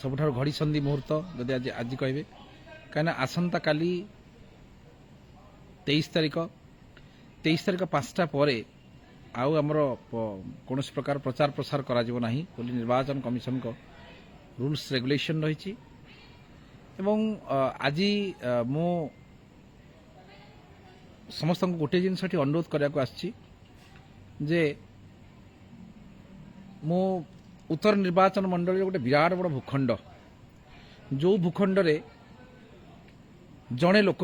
ସବୁଠାରୁ ଘଡ଼ି ସନ୍ଧି ମୁହୂର୍ତ୍ତ ଯଦି ଆଜି କହିବେ, କାହିଁକିନା ଆସନ୍ତାକାଲି 23 ତାରିଖ 5ଟା ପରେ ଆଉ ଆମର କୌଣସି ପ୍ରକାର ପ୍ରଚାର ପ୍ରସାର କରାଯିବ ନାହିଁ ବୋଲି ନିର୍ବାଚନ କମିଶନଙ୍କ ରୁଲ୍ସ ରେଗୁଲେସନ ରହିଛି। ଏବଂ ଆଜି ମୁଁ ସମସ୍ତଙ୍କୁ ଗୋଟିଏ ଜିନିଷ ଏଠି ଅନୁରୋଧ କରିବାକୁ ଆସିଛି ଯେ ମୁଁ ଉତ୍ତର ନିର୍ବାଚନ ମଣ୍ଡଳୀରେ ଗୋଟେ ବିରାଟ ବଡ଼ ଭୂଖଣ୍ଡ, ଯେଉଁ ଭୂଖଣ୍ଡରେ ଜଣେ ଲୋକ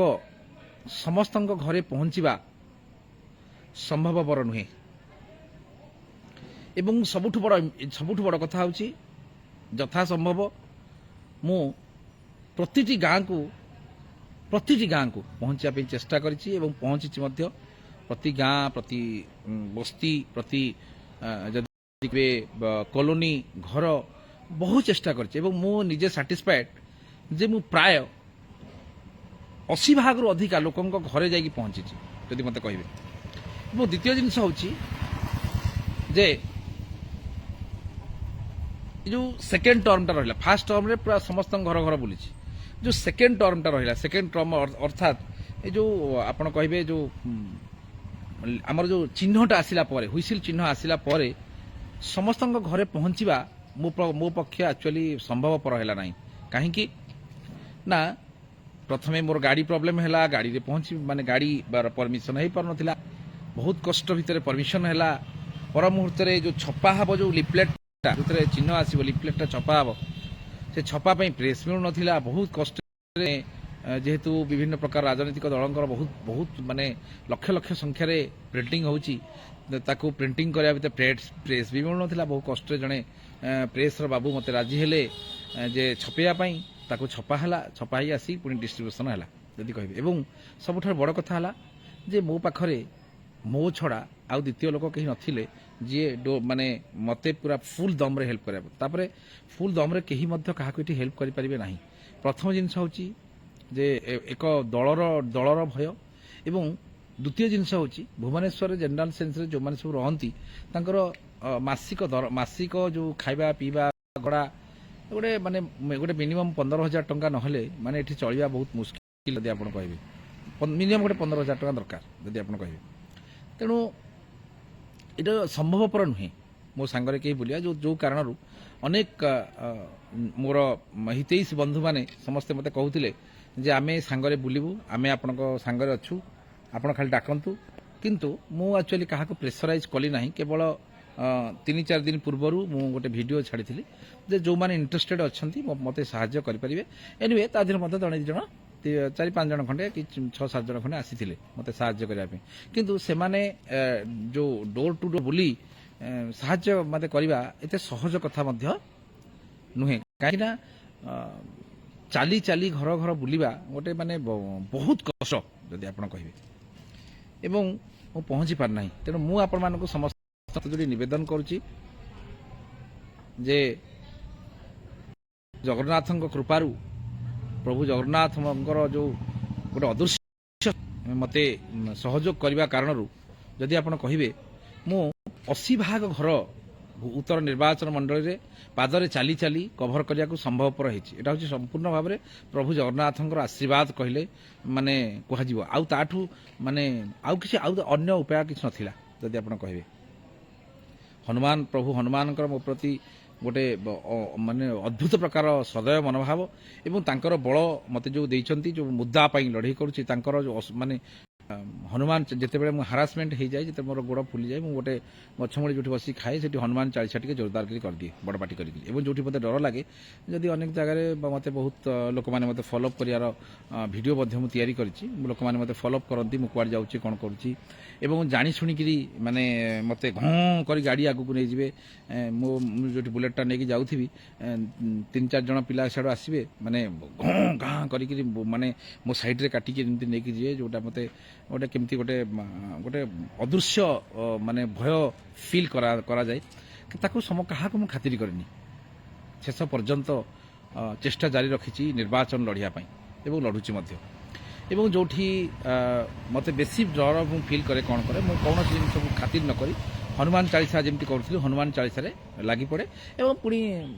ସମସ୍ତଙ୍କ ଘରେ ପହଞ୍ଚିବା ସମ୍ଭବପର ନୁହେଁ। ଏବଂ ସବୁଠୁ ବଡ଼ କଥା ହେଉଛି ଯଥାସମ୍ଭବ ମୁଁ ପ୍ରତିଟି ଗାଁକୁ ପହଞ୍ଚିବା ପାଇଁ ଚେଷ୍ଟା କରିଛି ଏବଂ ପହଞ୍ଚିଛି ମଧ୍ୟ। ପ୍ରତି ଗାଁ, ପ୍ରତି ବସ୍ତି, ପ୍ରତି ଯଦି କଲୋନୀ, ଘର ବହୁ ଚେଷ୍ଟା କରିଛି ଏବଂ ମୁଁ ନିଜେ ସାଟିସ୍ଫାଏଡ୍ ଯେ ମୁଁ ପ୍ରାୟ 80% ଅଧିକା ଲୋକଙ୍କ ଘରେ ଯାଇକି ପହଞ୍ଚିଛି ଯଦି ମୋତେ କହିବେ। ଏବଂ ଦ୍ୱିତୀୟ ଜିନିଷ ହେଉଛି ଯେ ଯେଉଁ ସେକେଣ୍ଡ ଟର୍ମଟା ରହିଲା, ଫାର୍ଷ୍ଟ ଟର୍ମରେ ପୁରା ସମସ୍ତଙ୍କ ଘର ଘର ବୁଲିଛି। ଯେଉଁ ସେକେଣ୍ଡ ଟର୍ମଟା ରହିଲା, ସେକେଣ୍ଡ ଟର୍ମ ଅର୍ଥାତ୍ ଏ ଯେଉଁ ଆପଣ କହିବେ ଯେଉଁ ଆମର ଯେଉଁ ଚିହ୍ନଟା ଆସିଲା ପରେ, ହୁଇସିଲ୍ ଚିହ୍ନ ଆସିଲା ପରେ ସମସ୍ତଙ୍କ ଘରେ ପହଞ୍ଚିବା ମୋ ପକ୍ଷେ ଆକ୍ଚୁଆଲି ସମ୍ଭବପର ହେଲା ନାହିଁ। କାହିଁକି ନା ପ୍ରଥମେ ମୋର ଗାଡ଼ି ପ୍ରୋବ୍ଲେମ୍ ହେଲା, ଗାଡ଼ିରେ ଗାଡ଼ି ପରମିଶନ ହେଇପାରୁନଥିଲା, ବହୁତ କଷ୍ଟ ଭିତରେ ପରମିଶନ ହେଲା। ପର ମୁହୂର୍ତ୍ତରେ ଯେଉଁ ଛପା ହେବ, ଯେଉଁ ଲିଫଲେଟ୍ଟା ଯେଉଁଥିରେ ଚିହ୍ନ ଆସିବ, ଲିଫଲେଟ୍ଟା ଛପା ହେବ, ସେ ଛପା ପାଇଁ ପ୍ରେସ୍ ମିଳୁନଥିଲା। ବହୁତ କଷ୍ଟରେ ଯେହେତୁ ବିଭିନ୍ନ ପ୍ରକାର ରାଜନୈତିକ ଦଳଙ୍କର ବହୁତ ଲକ୍ଷ ଲକ୍ଷ ସଂଖ୍ୟାରେ ପ୍ରିଣ୍ଟିଂ ହେଉଛି, ତାକୁ ପ୍ରିଣ୍ଟିଂ କରିବା ଭିତରେ ପ୍ରେସ୍ ବି ମିଳୁନଥିଲା। ବହୁ କଷ୍ଟରେ ଜଣେ ପ୍ରେସ୍ର ବାବୁ ମୋତେ ରାଜି ହେଲେ ଯେ ଛପେଇବା ପାଇଁ, ତାକୁ ଛପା ହେଲା, ଛପା ହେଇ ଆସି ପୁଣି ଡିଷ୍ଟ୍ରିବ୍ୟୁସନ୍ ହେଲା ଯଦି କହିବେ। ଏବଂ ସବୁଠାରୁ ବଡ଼ କଥା ହେଲା ଯେ ମୋ ପାଖରେ ମୋ ଛଡ଼ା ଆଉ ଦ୍ୱିତୀୟ ଲୋକ କେହି ନଥିଲେ ଯିଏ ମୋତେ ପୁରା ଫୁଲ୍ ଦମ୍ରେ ହେଲ୍ପ କରିବା। ତାପରେ ଫୁଲ୍ ଦମ୍ରେ କେହି ମଧ୍ୟ କାହାକୁ ଏଠି ହେଲ୍ପ କରିପାରିବେ ନାହିଁ। ପ୍ରଥମ ଜିନିଷ ହେଉଛି ଯେ ଏକ ଦଳର ଭୟ। ଏବଂ ଦ୍ୱିତୀୟ ଜିନିଷ ହେଉଛି ଭୁବନେଶ୍ୱରରେ ଜେନେରାଲ ସେନ୍ସରେ ଯେଉଁମାନେ ସବୁ ରହନ୍ତି ତାଙ୍କର ମାସିକ ଯେଉଁ ଖାଇବା ପିଇବା ଗଡ଼ା ଗୋଟେ ମିନିମମ୍ 15,000 ଟଙ୍କା ନହେଲେ ଏଠି ଚଳିବା ବହୁତ ମୁସ୍କିଲ ଯଦି ଆପଣ କହିବେ। ମିନିମମ୍ ଗୋଟେ 15,000 ଟଙ୍କା ଦରକାର ଯଦି ଆପଣ କହିବେ। ତେଣୁ ଏଇଟା ସମ୍ଭବପର ନୁହେଁ ମୋ ସାଙ୍ଗରେ କେହି ବୁଲିବା, ଯେଉଁ କାରଣରୁ ଅନେକ ମୋର ହିତୈଷୀ ବନ୍ଧୁମାନେ ସମସ୍ତେ ମୋତେ କହୁଥିଲେ ଯେ ଆମେ ସାଙ୍ଗରେ ବୁଲିବୁ, ଆମେ ଆପଣଙ୍କ ସାଙ୍ଗରେ ଅଛୁ, ଆପଣ ଖାଲି ଡାକନ୍ତୁ। କିନ୍ତୁ ମୁଁ ଆକ୍ଚୁଆଲି କାହାକୁ ପ୍ରେସରାଇଜ୍ କଲି ନାହିଁ। କେବଳ 3-4 ଦିନ ପୂର୍ବରୁ ମୁଁ ଗୋଟେ ଭିଡ଼ିଓ ଛାଡ଼ିଥିଲି ଯେ ଯେଉଁମାନେ ଇଣ୍ଟରେଷ୍ଟେଡ୍ ଅଛନ୍ତି ମୋତେ ସାହାଯ୍ୟ କରିପାରିବେ। ଏନିୱେ ତା ଦେହରେ ମଧ୍ୟ 4-5 ଜଣ ଖଣ୍ଡେ କି 6-7 ଜଣ ଖଣ୍ଡେ ଆସିଥିଲେ ମୋତେ ସାହାଯ୍ୟ କରିବା ପାଇଁ। କିନ୍ତୁ ସେମାନେ ଯେଉଁ ଡୋର୍ ଟୁ ଡୋର୍ ବୁଲି ସାହାଯ୍ୟ ମୋତେ କରିବା ଏତେ ସହଜ କଥା ମଧ୍ୟ ନୁହେଁ। କାହିଁକିନା ଚାଲି ଚାଲି ଘର ଘର ବୁଲିବା ଗୋଟେ ବହୁତ କଷ୍ଟ ଯଦି ଆପଣ କହିବେ, ଏବଂ ମୁଁ ପହଞ୍ଚି ପାରିନାହିଁ। ତେଣୁ ମୁଁ ଆପଣମାନଙ୍କୁ ସମସ୍ତ ଯୋଡ଼ି ନିବେଦନ କରୁଛି ଯେ ଜଗନ୍ନାଥଙ୍କ କୃପାରୁ, ପ୍ରଭୁ ଜଗନ୍ନାଥଙ୍କର ଯେଉଁ ଗୋଟେ ଅଦୃଶ୍ୟ ମୋତେ ସହଯୋଗ କରିବା କାରଣରୁ ଯଦି ଆପଣ କହିବେ ମୁଁ 80% ଘର ଉତ୍ତର ନିର୍ବାଚନ ମଣ୍ଡଳୀରେ ପାଦରେ ଚାଲି ଚାଲି କଭର କରିବାକୁ ସମ୍ଭବପର ହେଇଛି। ଏଇଟା ହେଉଛି ସମ୍ପୂର୍ଣ୍ଣ ଭାବରେ ପ୍ରଭୁ ଜଗନ୍ନାଥଙ୍କର ଆଶୀର୍ବାଦ କହିଲେ କୁହାଯିବ। ଆଉ ତାଠୁ ଆଉ ଅନ୍ୟ ଉପାୟ କିଛି ନଥିଲା ଯଦି ଆପଣ କହିବେ। ପ୍ରଭୁ ହନୁମାନଙ୍କର ମୋ ପ୍ରତି ଗୋଟେ ଅଦ୍ଭୁତ ପ୍ରକାର ସଦୟ ମନୋଭାବ ଏବଂ ତାଙ୍କର ବଳ ମୋତେ ଯେଉଁ ଦେଇଛନ୍ତି, ଯେଉଁ ମୁଦ୍ଦା ପାଇଁ ଲଢ଼େଇ କରୁଛି, ତାଙ୍କର ଯେଉଁ ହନୁମାନ ଯେତେବେଳେ ମୁଁ ହାରାସମେଣ୍ଟ ହେଇଯାଏ, ଯେତେବେଳେ ମୋର ଗୋଡ଼ ଫୁଲିଯାଏ, ମୁଁ ଗୋଟେ ଗଛମୂଳେ ଯେଉଁଠି ବସି ଖାଏ ସେଠି ହନୁମାନ ଚାଳିଶା ଟିକେ ଜୋରଦାର କରି କରିଦିଏ, ବଡ଼ ପାଟି କରିକି। ଏବଂ ଯେଉଁଠି ମୋତେ ଡର ଲାଗେ, ଯଦି ଅନେକ ଜାଗାରେ ମୋତେ ବହୁତ ଲୋକମାନେ ମୋତେ ଫଲୋଅପ୍ କରିବାର ଭିଡ଼ିଓ ମଧ୍ୟ ମୁଁ ତିଆରି କରିଛି, ଲୋକମାନେ ମୋତେ ଫଲୋଅପ୍ କରନ୍ତି, ମୁଁ କୁଆଡ଼େ ଯାଉଛି, କ'ଣ କରୁଛି, ଏବଂ ଜାଣି ଶୁଣିକିରି ମୋତେ ଘଁ କରି ଗାଡ଼ି ଆଗକୁ ନେଇଯିବେ। ମୁଁ ଯେଉଁଠି ବୁଲେଟଟା ନେଇକି ଯାଉଥିବି, 3-4 ଜଣ ପିଲା ସିଆଡ଼ୁ ଆସିବେ, ଘଁ ଘାଁ କରିକି ମୋ ସାଇଡ଼୍ରେ କାଟିକି ଏମିତି ନେଇକି ଯିବେ, ଯେଉଁଟା ମୋତେ କେମିତି ଗୋଟେ ଅଦୃଶ୍ୟ ଭୟ ଫିଲ୍ କରାଯାଏ। ତାକୁ କାହାକୁ ମୁଁ ଖାତିର କରିନି, ଶେଷ ପର୍ଯ୍ୟନ୍ତ ଚେଷ୍ଟା ଜାରି ରଖିଛି ନିର୍ବାଚନ ଲଢ଼ିବା ପାଇଁ ଏବଂ ଲଢ଼ୁଛି ମଧ୍ୟ। ଏବଂ ଯେଉଁଠି ମୋତେ ବେଶୀ ଡର ମୁଁ ଫିଲ୍ କରେ, କ'ଣ କରେ, ମୁଁ କୌଣସି ଜିନିଷକୁ ଖାତିର ନ କରି ହନୁମାନ ଚାଳିଶା ଯେମିତି କରୁଥିଲି ହନୁମାନ ଚାଳିଶାରେ ଲାଗି ପଡ଼େ ଏବଂ ପୁଣି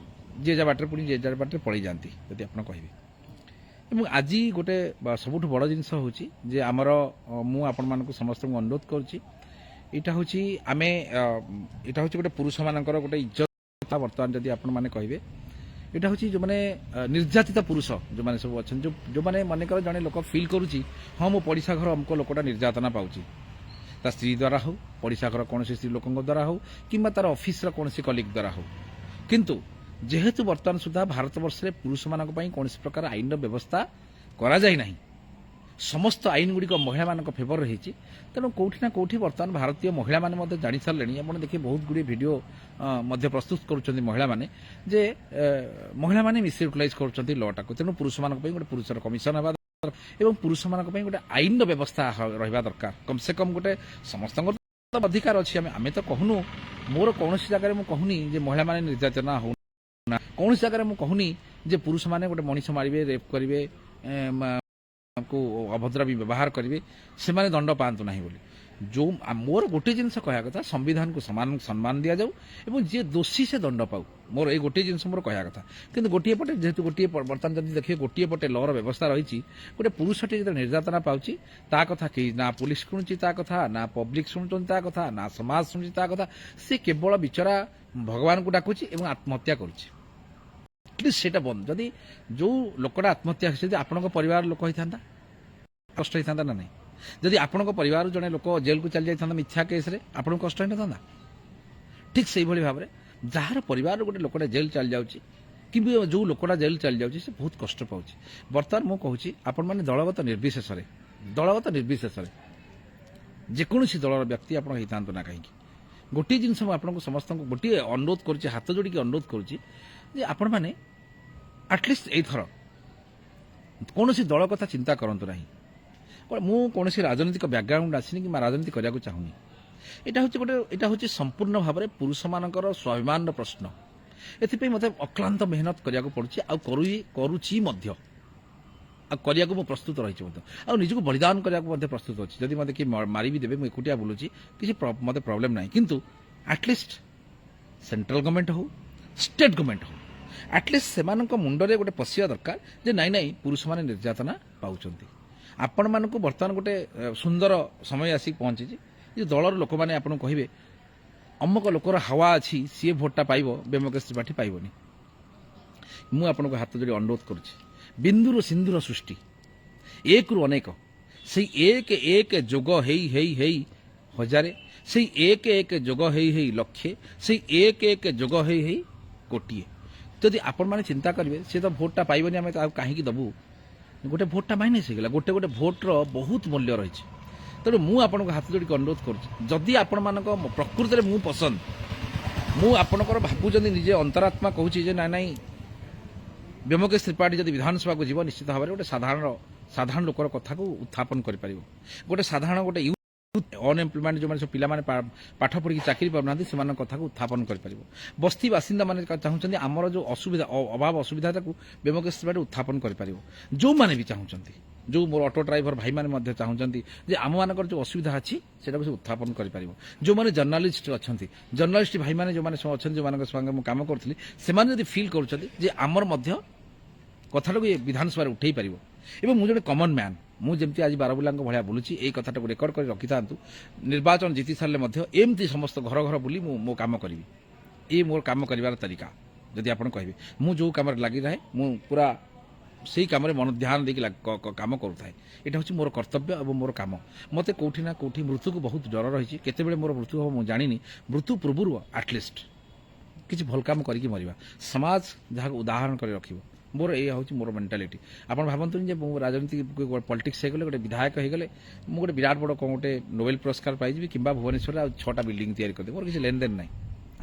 जे जा बाटर पुणी जे जा बाटर पलि जाती जदि आप कहे ଏବଂ ଆଜି ଗୋଟେ ସବୁଠୁ ବଡ଼ ଜିନିଷ ହେଉଛି ଯେ ଆମର ମୁଁ ଆପଣମାନଙ୍କୁ ସମସ୍ତଙ୍କୁ ଅନୁରୋଧ କରୁଛି ଏଇଟା ହେଉଛି ଏଇଟା ହେଉଛି ଗୋଟେ ପୁରୁଷମାନଙ୍କର ଗୋଟେ ଇଜ୍ଜତ ବର୍ତ୍ତମାନ ଯଦି ଆପଣମାନେ କହିବେ ଏଇଟା ହେଉଛି ଯେଉଁମାନେ ନିର୍ଯାତିତ ପୁରୁଷ ଯେଉଁମାନେ ସବୁ ଅଛନ୍ତି ଯେଉଁମାନେ ମନେକର ଜଣେ ଲୋକ ଫିଲ୍ କରୁଛି ହଁ ମୋ ପଡ଼ିଶା ଘର ଅମୁକ ଲୋକଟା ନିର୍ଯାତନା ପାଉଛି ତା ସ୍ତ୍ରୀ ଦ୍ୱାରା ହେଉ ପଡ଼ିଶା ଘର କୌଣସି ସ୍ତ୍ରୀ ଲୋକଙ୍କ ଦ୍ୱାରା ହେଉ କିମ୍ବା ତାର ଅଫିସର କୌଣସି କଲିଗ୍ ଦ୍ୱାରା ହେଉ କିନ୍ତୁ ଯେହେତୁ ବର୍ତ୍ତମାନ ସୁଦ୍ଧା ଭାରତବର୍ଷରେ ପୁରୁଷମାନଙ୍କ ପାଇଁ କୌଣସି ପ୍ରକାର ଆଇନର ବ୍ୟବସ୍ଥା କରାଯାଇ ନାହିଁ ସମସ୍ତ ଆଇନ ଗୁଡ଼ିକ ମହିଳାମାନଙ୍କ ଫେଭରରେ ହେଇଛି ତେଣୁ କେଉଁଠି ନା କେଉଁଠି ବର୍ତ୍ତମାନ ଭାରତୀୟ ମହିଳାମାନେ ମଧ୍ୟ ଜାଣିସାରିଲେଣି ଆପଣ ଦେଖିବେ ବହୁତ ଗୁଡ଼ିଏ ଭିଡ଼ିଓ ମଧ୍ୟ ପ୍ରସ୍ତୁତ କରୁଛନ୍ତି ମହିଳାମାନେ ଯେ ମହିଳାମାନେ ମିସୟୁଟିଲାଇଜ୍ କରୁଛନ୍ତି ଲଟାକୁ ତେଣୁ ପୁରୁଷମାନଙ୍କ ପାଇଁ ଗୋଟେ ପୁରୁଷର କମିଶନ ହେବା ଦରକାର ଏବଂ ପୁରୁଷମାନଙ୍କ ପାଇଁ ଗୋଟେ ଆଇନର ବ୍ୟବସ୍ଥା ରହିବା ଦରକାର କମ୍ ସେ କମ୍ ଗୋଟେ ସମସ୍ତଙ୍କର ଅଧିକାର ଅଛି ଆମେ ତ କହୁନୁ ମୋର କୌଣସି ଜାଗାରେ ମୁଁ କହୁନି ଯେ ମହିଳାମାନେ ନିର୍ଯାତନା ହଉ କୌଣସି ଜାଗାରେ ମୁଁ କହୁନି ଯେ ପୁରୁଷମାନେ ଗୋଟେ ମଣିଷ ମାରିବେ ରେପ୍ କରିବେ ଅଭଦ୍ରାମୀ ବ୍ୟବହାର କରିବେ ସେମାନେ ଦଣ୍ଡ ପାଆନ୍ତୁ ନାହିଁ ବୋଲି ଯେଉଁ ମୋର ଗୋଟିଏ ଜିନିଷ କହିବା କଥା ସମ୍ବିଧାନକୁ ସମ୍ମାନ ଦିଆଯାଉ ଏବଂ ଯିଏ ଦୋଷୀ ସେ ଦଣ୍ଡ ପାଉ ମୋର ଏଇ ଗୋଟିଏ ଜିନିଷ ମୋର କହିବା କଥା କିନ୍ତୁ ଗୋଟିଏ ପଟେ ଯେହେତୁ ଗୋଟିଏ ବର୍ତ୍ତମାନ ଯଦି ଦେଖିବେ ଗୋଟିଏ ପଟେ ଲର ବ୍ୟବସ୍ଥା ରହିଛି ଗୋଟେ ପୁରୁଷଟି ଯେତେବେଳେ ନିର୍ଯାତନା ପାଉଛି ତା କଥା କେହି ନା ପୁଲିସ ଶୁଣୁଛି ତା କଥା ନା ପବ୍ଲିକ ଶୁଣୁଛନ୍ତି ତା କଥା ନା ସମାଜ ଶୁଣୁଛି ତା କଥା ସେ କେବଳ ବିଚରା ଭଗବାନଙ୍କୁ ଡାକୁଛି ଏବଂ ଆତ୍ମହତ୍ୟା କରୁଛି ସେଇଟା ବନ୍ଦ ଯଦି ଯୋଉ ଲୋକଟା ଆତ୍ମହତ୍ୟା ହେଇଛି ଯଦି ଆପଣଙ୍କ ପରିବାର ଲୋକ ହେଇଥାନ୍ତା କଷ୍ଟ ହେଇଥାନ୍ତା ନା ନାହିଁ ଯଦି ଆପଣଙ୍କ ପରିବାର ଜଣେ ଲୋକ ଜେଲକୁ ଚାଲି ଯାଇଥାନ୍ତା ମିଥ୍ୟା କେସ୍ରେ ଆପଣଙ୍କୁ କଷ୍ଟ ହେଇନଥାନ୍ତା ଠିକ୍ ସେଇଭଳି ଭାବରେ ଯାହାର ପରିବାର ଗୋଟେ ଲୋକଟା ଜେଲ୍ ଚାଲି ଯାଉଛି କିନ୍ତୁ ଯୋଉ ଲୋକଟା ଜେଲ୍ ଚାଲି ଯାଉଛି ସେ ବହୁତ କଷ୍ଟ ପାଉଛି ବର୍ତ୍ତମାନ ମୁଁ କହୁଛି ଆପଣମାନେ ଦଳଗତ ନିର୍ବିଶେଷରେ ଯେକୌଣସି ଦଳର ବ୍ୟକ୍ତି ଆପଣ ହେଇଥାନ୍ତୁ ନା କାହିଁକି ଗୋଟିଏ ଜିନିଷ ମୁଁ ଆପଣଙ୍କୁ ସମସ୍ତଙ୍କୁ ଗୋଟିଏ ଅନୁରୋଧ କରୁଛି ହାତ ଯୋଡ଼ିକି ଅନୁରୋଧ କରୁଛି ଯେ ଆପଣମାନେ ଆଟଲିଷ୍ଟ ଏଇଥର କୌଣସି ଦଳ କଥା ଚିନ୍ତା କରନ୍ତୁ ନାହିଁ ମୁଁ କୌଣସି ରାଜନୈତିକ ବ୍ୟାକଗ୍ରାଉଣ୍ଡ ଆସିନି କିମ୍ବା ରାଜନୀତି କରିବାକୁ ଚାହୁଁନି ଏଇଟା ହେଉଛି ସମ୍ପୂର୍ଣ୍ଣ ଭାବରେ ପୁରୁଷମାନଙ୍କର ସ୍ୱାଭିମାନର ପ୍ରଶ୍ନ ଏଥିପାଇଁ ମୋତେ ଅକ୍ଲାନ୍ତ ମେହନତ କରିବାକୁ ପଡୁଛି ଆଉ କରୁଛି ମଧ୍ୟ ଆଉ କରିବାକୁ ମୁଁ ପ୍ରସ୍ତୁତ ରହିଛି ମଧ୍ୟ ଆଉ ନିଜକୁ ବଳିଦାନ କରିବାକୁ ମଧ୍ୟ ପ୍ରସ୍ତୁତ ଅଛି ଯଦି ମୋତେ କିଏ ମାରି ବି ଦେବେ ମୁଁ ଏକୁଟିଆ ବୁଲୁଛି କିଛି ମୋତେ ପ୍ରୋବ୍ଲେମ୍ ନାହିଁ କିନ୍ତୁ ଆଟଲିଷ୍ଟ ସେଣ୍ଟ୍ରାଲ ଗଭର୍ଣ୍ଣମେଣ୍ଟ ହଉ ଷ୍ଟେଟ୍ ଗଭର୍ଣ୍ଣମେଣ୍ଟ ହଉ ଆଟଲିଷ୍ଟ ସେମାନଙ୍କ ମୁଣ୍ଡରେ ଗୋଟେ ପଶିବା ଦରକାର ଯେ ନାଇଁ ପୁରୁଷମାନେ ନିର୍ଯାତନା ପାଉଛନ୍ତି ଆପଣମାନଙ୍କୁ ବର୍ତ୍ତମାନ ଗୋଟେ ସୁନ୍ଦର ସମୟ ଆସିକି ପହଞ୍ଚିଛି ଯେ ଦଳର ଲୋକମାନେ ଆପଣଙ୍କୁ କହିବେ ଅମକ ଲୋକର ହାୱା ଅଛି ସିଏ ଭୋଟଟା ପାଇବ ବ୍ୟୋମକେଶ ତ୍ରିପାଠୀ ପାଇବନି ମୁଁ ଆପଣଙ୍କୁ ହାତ ଯୋଡ଼ି ଅନୁରୋଧ କରୁଛି ବିନ୍ଦୁରୁ ସିନ୍ଧୁର ସୃଷ୍ଟି ଏକରୁ ଅନେକ ସେଇ ଏକ ଯୋଗ ହେଇ ହଜାରେ ସେଇ ଏକ ଯୋଗ ହେଇ ଲକ୍ଷେ ସେଇ ଏକ ଯୋଗ ହେଇ କୋଟିଏ ଯଦି ଆପଣମାନେ ଚିନ୍ତା କରିବେ ସେ ତ ଭୋଟଟା ପାଇବନି ଆମେ ଆଉ କାହିଁକି ଦେବୁ ଗୋଟେ ଭୋଟଟା ମାଇନସ୍ ହେଇଗଲା ଗୋଟେ ଭୋଟର ବହୁତ ମୂଲ୍ୟ ରହିଛି ତେଣୁ ମୁଁ ଆପଣଙ୍କୁ ହାତ ଯୋଡ଼ିକି ଅନୁରୋଧ କରୁଛି ଯଦି ଆପଣମାନଙ୍କ ପ୍ରକୃତରେ ମୁଁ ପସନ୍ଦ ମୁଁ ଆପଣଙ୍କର ଭାବୁଛନ୍ତି ନିଜେ ଅନ୍ତରାତ୍ମା କହୁଛି ଯେ ନାଇଁ ବ୍ୟୋମକେଶ ତ୍ରିପାଠୀ ଯଦି ବିଧାନସଭାକୁ ଯିବ ନିଶ୍ଚିତ ଭାବରେ ଗୋଟେ ସାଧାରଣ ଲୋକର କଥାକୁ ଉତ୍ଥାପନ କରିପାରିବ ଗୋଟେ ସାଧାରଣ ଗୋଟେ ଅନଏମ୍ପ୍ଲୟମେଣ୍ଟ ଯେଉଁମାନେ ସବୁ ପିଲାମାନେ ପାଠ ପଢ଼ିକି ଚାକିରି ପାରୁନାହାନ୍ତି ସେମାନଙ୍କ କଥାକୁ ଉତ୍ଥାପନ କରିପାରିବ ବସ୍ତି ବାସିନ୍ଦାମାନେ ଚାହୁଁଛନ୍ତି ଆମର ଯେଉଁ ଅଭାବ ଅସୁବିଧାଟାକୁ ବ୍ୟୋମକେଶ ତ୍ରିପାଠୀ ଉତ୍ଥାପନ କରିପାରିବ ଯେଉଁମାନେ ବି ଚାହୁଁଛନ୍ତି ଯେଉଁ ମୋର ଅଟୋ ଡ୍ରାଇଭର ଭାଇମାନେ ମଧ୍ୟ ଚାହୁଁଛନ୍ତି ଯେ ଆମମାନଙ୍କର ଯେଉଁ ଅସୁବିଧା ଅଛି ସେଟାକୁ ସେ ଉତ୍ଥାପନ କରିପାରିବ ଯେଉଁମାନେ ଜର୍ଣ୍ଣାଲିଷ୍ଟ ଅଛନ୍ତି ଜର୍ଣ୍ଣାଲିଷ୍ଟ ଭାଇମାନେ ଯେଉଁମାନେ ସବୁ ଅଛନ୍ତି ଯେଉଁମାନଙ୍କ ସଙ୍ଗେ ମୁଁ କାମ କରୁଥିଲି ସେମାନେ ଯଦି ଫିଲ୍ କରୁଛନ୍ତି ଯେ ଆମର ମଧ୍ୟ କଥାଟାକୁ ଏ ବିଧାନସଭାରେ ଉଠେଇ ପାରିବ ଏବଂ ମୁଁ ଜଣେ କମନ୍ ମ୍ୟାନ୍ ମୁଁ ଯେମିତି ଆଜି ବାରବୁଲାଙ୍କ ଭଳିଆ ବୁଲୁଛି ଏଇ କଥାଟାକୁ ରେକର୍ଡ କରି ରଖିଥାନ୍ତୁ ନିର୍ବାଚନ ଜିତି ସାରିଲେ ମଧ୍ୟ ଏମିତି ସମସ୍ତ ଘର ବୁଲି ମୁଁ ମୋ କାମ କରିବି ଏ ମୋର କାମ କରିବାର ତରିକା ଯଦି ଆପଣ କହିବେ ମୁଁ ଯେଉଁ କାମରେ ଲାଗି ରହେ ମୁଁ ପୁରା ସେଇ କାମରେ ମନ ଧ୍ୟାନ ଦେଇକି କାମ କରୁଥାଏ ଏଇଟା ହେଉଛି ମୋର କର୍ତ୍ତବ୍ୟ ଏବଂ ମୋର କାମ ମୋତେ କେଉଁଠି ନା କେଉଁଠି ମୃତ୍ୟୁକୁ ବହୁତ ଡର ରହିଛି କେତେବେଳେ ମୋର ମୃତ୍ୟୁ ହେବ ମୁଁ ଜାଣିନି ମୃତ୍ୟୁ ପୂର୍ବରୁ ଆଟଲିଷ୍ଟ କିଛି ଭଲ କାମ କରିକି ମରିବା ସମାଜ ଯାହାକୁ ଉଦାହରଣ କରି ରଖିବ ମୋର ଏଇଆ ହେଉଛି ମୋର ମେଣ୍ଟାଲିଟି ଆପଣ ଭାବନ୍ତୁନି ଯେ ମୁଁ ରାଜନୀତି ପଲିଟିକ୍ସ ହେଇଗଲେ ଗୋଟେ ବିଧାୟକ ହେଇଗଲେ ମୁଁ ଗୋଟେ ବିରାଟ ବଡ଼ କ'ଣ ଗୋଟେ ନୋବେଲ ପୁରସ୍କାର ପାଇଯିବି କିମ୍ବା ଭୁବନେଶ୍ୱରରେ ଆଉ 6ଟା ବିଲ୍ଡିଂ ତିଆରି କରିଦେବି ମୋର କିଛି ଲେନଦେନ ନାହିଁ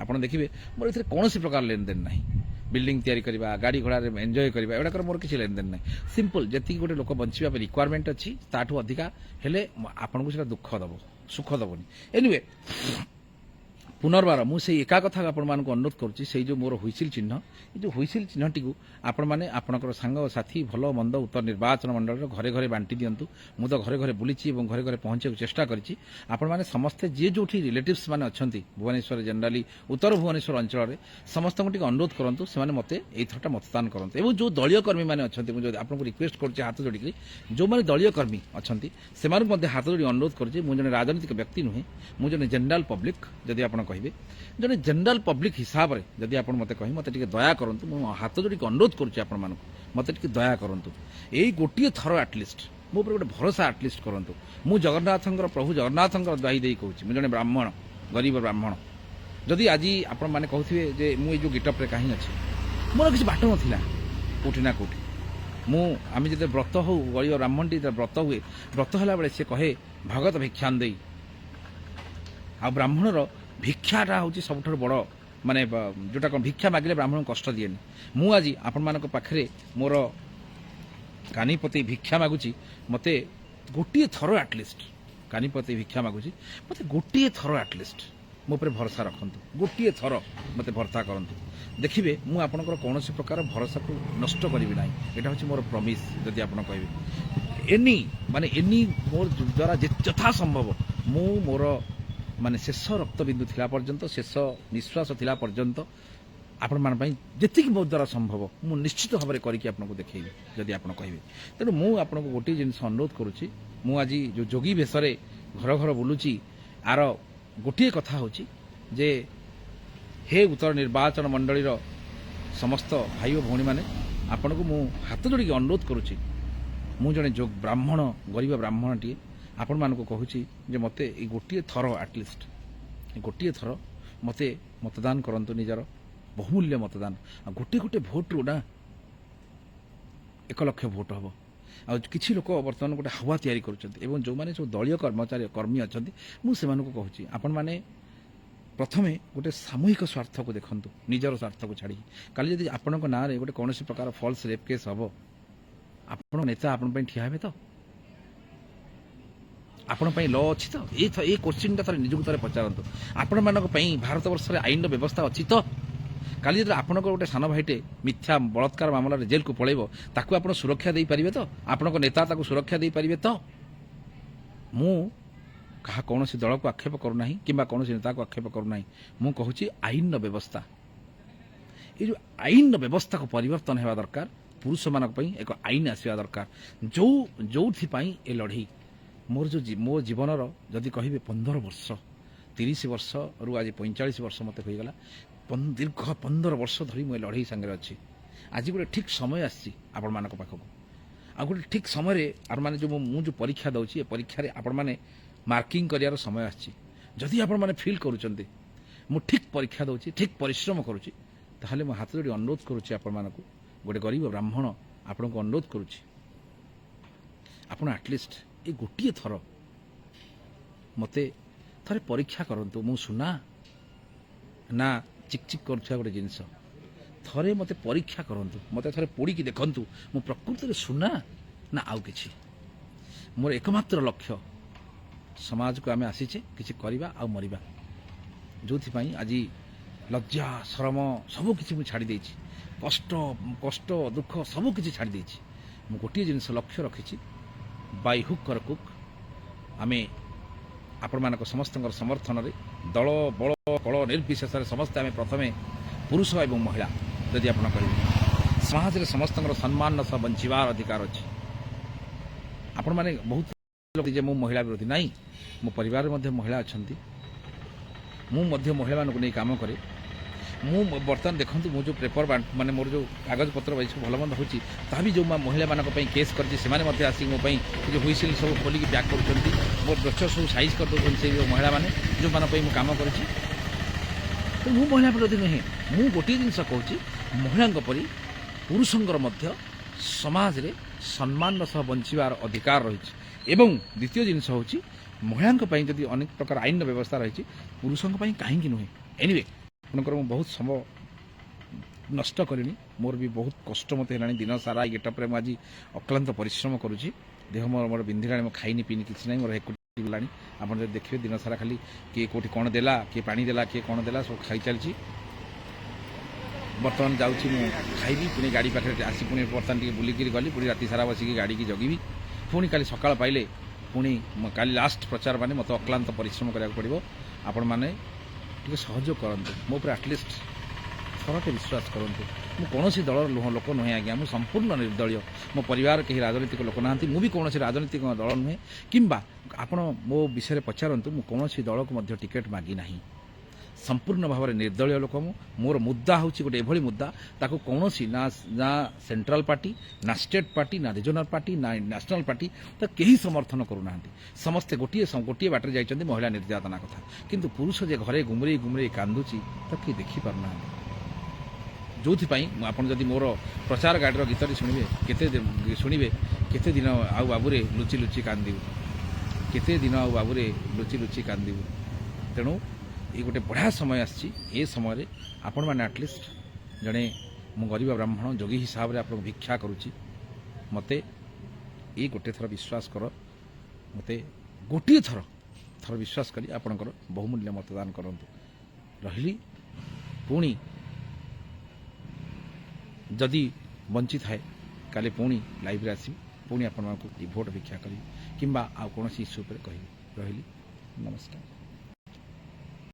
ଆପଣ ଦେଖିବେ ମୋର ଏଥିରେ କୌଣସି ପ୍ରକାର ଲେନଦେନ ନାହିଁ ବିଲ୍ଡିଂ ତିଆରି କରିବା ଗାଡ଼ି ଘୋଡ଼ାରେ ଏନ୍ଜୟ କରିବା ଏଗୁଡ଼ାକର ମୋର କିଛି ଲେନଦେନ ନାହିଁ ସିମ୍ପଲ ଯେତିକି ଗୋଟେ ଲୋକ ବଞ୍ଚିବା ପାଇଁ ରିକ୍ୱାରମେଣ୍ଟ ଅଛି ତାଠୁ ଅଧିକା ହେଲେ ଆପଣଙ୍କୁ ସେଇଟା ଦୁଃଖ ଦେବ ସୁଖ ଦେବନି ଏନିୱେ पुनर्बार मुझे एका कथा आपण मानक अनुरोध करुच्ची से जो मोर हुइसिल चिन्ह ये जो हुइसिल चिन्हटी को आपण मैंने आपणकर सांग साथी भल मंद उत्तर निर्वाचन मंडल घरे घरे बांटी दिंतु मु तो घरे घरे बुली घरे घरे पहुंचे चेष्टा करी आपण मैंने समस्ते जी जो रिलेटिव्स मैंने अच्छा भुवनेश्वर जेनराली उत्तर भुवनेश्वर अंचल में समस्त को अनुरोध करूँ से मत एथरटा मतदान करूँ और जो दलीय कर्मी मैंने अच्छा मुझे आपको रिक्वेस्ट कर हाथ जोड़ी जो मैंने दलीय कर्मी अच्छा से हाथ जोड़ी अनुरोध करुच्ची मुझे राजनीतिक व्यक्ति नुहे मुझे जनरल पब्लिक जदि आप कहे जन जनरल पब्लिक हिसाब से जदि आप मत कह मत दया करूँ मु हाथ जोड़ी अनुरोध करुच्ची आप मत दया करूँ यही गोटे थर आटलिस्ट मो गोटे भरोसा आटलिस्ट करूँ मु जगन्नाथ प्रभु जगन्नाथ दाही दे कहूँ मुझे जन ब्राह्मण गरीब ब्राह्मण जदि आज आपण मैंने कहते जे मुझे जो गेटअप्रे कहीं अच्छे मोर किसी बाट ना कौटी ना कौटी आम जो व्रत हो गरीब ब्राह्मण टी व्रत हुए व्रत है बेले सी कहे भगत भिक्षान दे आ ब्राह्मणर भिक्षाटा हूँ सब बड़ माने जोटा कौन भिक्षा मागिले ब्राह्मण कष्ट दिएनि मु आज आपण मान पाखे मोर कानीपति भिक्षा मागुची मते गोटे थर आटलिस्ट कानीपति भिक्षा मागुची मते गोटे थर आटलिस्ट मो पर भरोसा रखंतु गोटे थर मते भरोसा करंतु देखिए मु आपनकर कौन प्रकार भरोसा को नष्ट करी ना यहाँ हूँ मोर प्रमिश जदि आप कहे एनी माने एनी मोर द्वारा यथा संभव मु मोर माने शेष रक्तबिंदु थिला पर्यंत शेष निश्वास थिला पर्यंत आपण मान जी मो द्वारा संभव मु निश्चित भाव में करके आपको देखी जदि आप कहे तेणु मु आपको गोटे जिनस अनुरोध करुच्ची मु आज जो जोगी भेषरे घर घर बुलूची आर गोटे कथा हूँ जे हे उत्तर निर्वाचन मंडलीर समस्त भाई और भौणी मैंने आपण को मु हाथ जोड़ी अनुरोध करुच्ची मु जड़े जो ब्राह्मण गरीब ब्राह्मण टी आपण मान कहूँ जे मते गोटे थर आटलिस्ट गोटे थर मते मतदान करंतु निजार बहुमूल्य मतदान गोटे गोटे भोट रू ना 1 लाख भोट हम आ किसी लोक बर्तमान गोटे हावा तैयारी करुँच जो मैंने सब दलीय कर्मचारी कर्मी अच्छा मुझे कहूँ आपण मैंने प्रथमे गोटे सामूहिक स्वार्थ को देखु निजर स्वार्थ को छाड़ी काली जदि आपण ना गोटे कौन प्रकार फल्स रेप केस हम आपण नेता आपण ठिया हे तो आपण लॉ अच्छी तो ये क्वेश्चन टा निजुक थे पचारतु आपण मान भारत वर्ष आईन व्यवस्था अच्छी तो काली जो आपण गोटे सान भाईटे मिथ्या बलात्कार मामला जेल को पलैब ताकू आप सुरक्षा दे पारे तो आपण नेता ताकू सुरक्षा दे पारे तो मु कहा कौन दल को आक्षेप करूना कि कौन नेता को आक्षेप करूना मु कहूँ आईन व्यवस्था ये जो आईन व्यवस्था को परिवर्तन होगा दरकार पुरुष मान एक आईन आसवा दरकार जो ए लड़ई मोर जो मो जीवनर जदि कहे 15 वर्ष 30 वर्ष रु आज 45 वर्ष मत होगला दीर्घ 15 वर्ष धरी मुझे लड़ई सांगे अच्छी आज गोटे ठीक समय आसी आपण मान पाखक आ गोटे ठीक समय आप मैंने जो जो परीक्षा दूसरी परीक्षा आपण मैंने मार्किंग करार समय आसी जदि आपण मैंने फिल करुँच मु ठीक परीक्षा दूसरी ठीक परिश्रम करुँची ताहले मो हाथ जोड़ी अनुरोध करुँची आपण मानक गोटे गरीब ब्राह्मण आपण को अनुरोध करुँची आपण एटलिस्ट ये गोटे थर मते थरे परीक्षा करंतु मु सुना ना चिकचिक कर गोटे जिनस थरे मते परीक्षा करंतु मते थरे पोड़ी की देखंतु मु प्रकृति सुना ना आउ किछि मोर एकमात्र लक्ष्य समाज को आमे आसीचे किछि करिबा आ मरिबा जोथि पई आज लज्जा शरम सब किछि मु छाड़ी देछि कष्ट कष्ट दुख सब किछि छाड़ी देछि मु गोटे जिनस लक्ष्य रखिछि बाय हुक कर कुक आमे आपण मानक समस्त समर्थन रे दल बल कल निर्विशेष समस्त आमे प्रथमे पुरुष एवं महिला जदि आप करेंगे समाज रे समस्त सम्मान सह बंचार अधिकार अच्छे आपण माने बहुत जे मु महिला विरोधी नाई मो परिवार मध्य महिला अच्छा मु महिला मानक नहीं काम करे मु बर्तमान देखूँ मु जो पेपर माने मोर जो कागज पत्र भल मंद होता भी जो महिला मानक केस कर आसिक मो जो हुईसिल सब खोलिक ब्याक कर मोर गच सब साइज कर दौरान से महिला मैंने जो मैं कम कर मु महिला विरोधी नुहे मु गोटे जिनस कहूँ महिला परी पुरुषंकर समाज रे सम्मान सह बंचार अधिकार रही एवं द्वितीय जिनस हूँ महिला जदि अनेक प्रकार आईन व्यवस्था रही पुरुषों कहीं नुहे एनिवे आपंकर बहुत समय नष्ट करनी मोर भी बहुत कष्ट मत है दिन सारा गेटअप्रे मुझे अक्लांत परिश्रम करुँची देह मोर बिंधिला खाईनी पीनी किसी ना मोर गलानी आप देखिए दिन सारा खाली किए कौटी कौन देला किए पानी देला किए कौन देला सब खाई चलती बर्तमान जाऊँगी मु खाइबी पुणी गाड़ी पाखे आसी पुणी बर्तमान टी बुलिक गली पुणी राति सारा बसिक गाड़ी की जगिबी पुणी काली सकाळ पाइले पुणी काली लास्ट प्रचार माने मत अक्लांत परिश्रम करा पड़ो आपण मैंने सहयोग करते मो आटलिस्ट थरटे विश्वास करूँ मुझे दल लोक नुहे आज्ञा मुझे संपूर्ण निर्दलीय मो परिवार कहीं राजनीतिक लोक ना मुझे कौन राजनीतिक दल नुहे कि आपण मो विषय पचारतु मुझे दल को टिकेट मागी ना संपूर्ण भाव में निर्दलीय लोक मोर मुद्दा हूँ गोटे एभली मुद्दा ताको कौन ना सेंट्रल पार्टी ना स्टेट पार्टी ना रिजनल पार्टी ना नेशनल पार्टी तो कहीं समर्थन करूना समस्ते गोटे बाटर जाइए महिला निर्यातना कथा किंतु पुरुष जे घरे गुमरे गुमरे कांदुची तो किए देखिपारना जो आप मोर प्रचार गाड़ी गीत शुणे शुणे केते दिन आउ बाबूरे लुचि लुचि कांदू केते दिन आउ बाबूरे लुचि लुचि कांदू तेणु ये गोटे बढ़िया समय आसी समय आपण मैंने आटलिस्ट जड़े मु गरीब ब्राह्मण जोगी हिसाब से आप भिक्षा करुच्ची मत ये गोटे थर विश्वास कर मत गोटे थर विश्वास करी आपणकर बहुमूल्य मतदान करूँ रही पुणी जदि बंची थाए काले पुणी लाइव आसि पुणी आपण भोट भिक्षा करी कि कौन इश्यू पर कह रही नमस्कार।